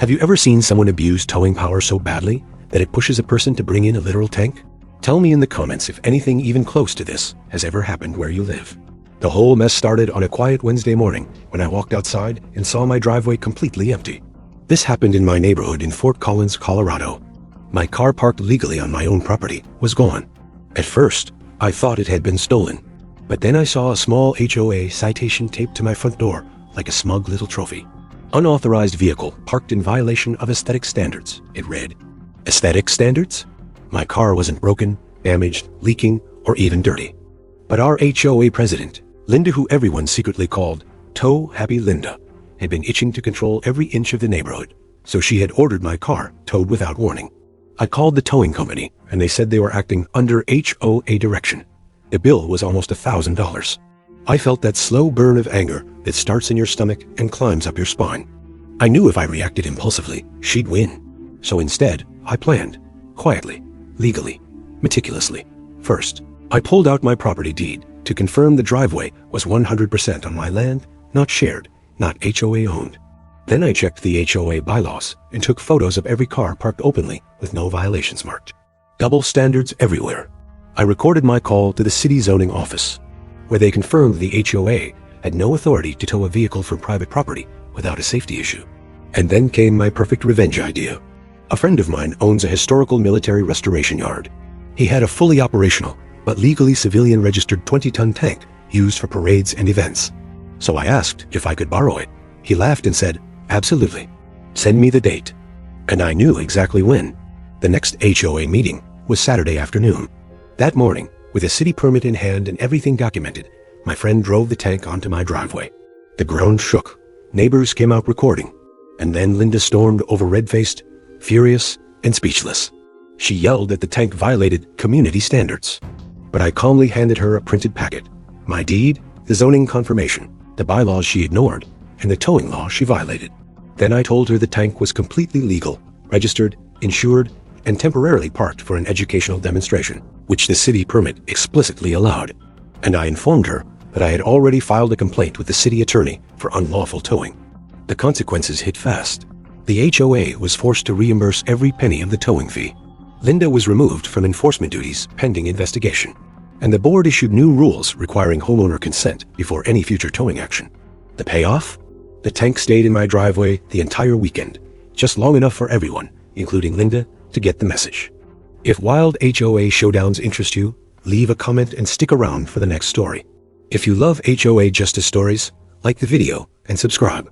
Have you ever seen someone abuse towing power so badly that it pushes a person to bring in a literal tank? Tell me in the comments if anything even close to this has ever happened where you live. The whole mess started on a quiet Wednesday morning when I walked outside and saw my driveway completely empty. This happened in my neighborhood in Fort Collins, Colorado. My car parked legally on my own property was gone. At first, I thought it had been stolen, but then I saw a small HOA citation taped to my front door like a smug little trophy. Unauthorized vehicle parked in violation of aesthetic standards, it read. Aesthetic standards? My car wasn't broken, damaged, leaking, or even dirty. But our HOA president, Linda, who everyone secretly called Tow Happy Linda, had been itching to control every inch of the neighborhood, so she had ordered my car towed without warning. I called the towing company, and they said they were acting under HOA direction. The bill was almost $1,000. I felt that slow burn of anger that starts in your stomach and climbs up your spine. I knew if I reacted impulsively, she'd win. So instead, I planned, quietly, legally, meticulously. First, I pulled out my property deed to confirm the driveway was 100% on my land, not shared, not HOA owned. Then I checked the HOA bylaws and took photos of every car parked openly with no violations marked. Double standards everywhere. I recorded my call to the city zoning office, where they confirmed the HOA had no authority to tow a vehicle from private property without a safety issue. And then came my perfect revenge idea. A friend of mine owns a historical military restoration yard. He had a fully operational, but legally civilian registered 20-ton tank used for parades and events. So I asked if I could borrow it. He laughed and said, "Absolutely. Send me the date." And I knew exactly when. The next HOA meeting was Saturday afternoon. That morning, with a city permit in hand and everything documented, my friend drove the tank onto my driveway. The ground shook. Neighbors came out recording. And then Linda stormed over red-faced, furious, and speechless. She yelled that the tank violated community standards. But I calmly handed her a printed packet. My deed, the zoning confirmation, the bylaws she ignored, and the towing law she violated. Then I told her the tank was completely legal, registered, insured, and temporarily parked for an educational demonstration, which the city permit explicitly allowed. And I informed her that I had already filed a complaint with the city attorney for unlawful towing. The consequences hit fast. The HOA was forced to reimburse every penny of the towing fee. Linda was removed from enforcement duties pending investigation, and the board issued new rules requiring homeowner consent before any future towing action. The payoff? The tank stayed in my driveway the entire weekend, just long enough for everyone, including Linda, to get the message. If wild HOA showdowns interest you, leave a comment and stick around for the next story. If you love HOA justice stories, like the video and subscribe.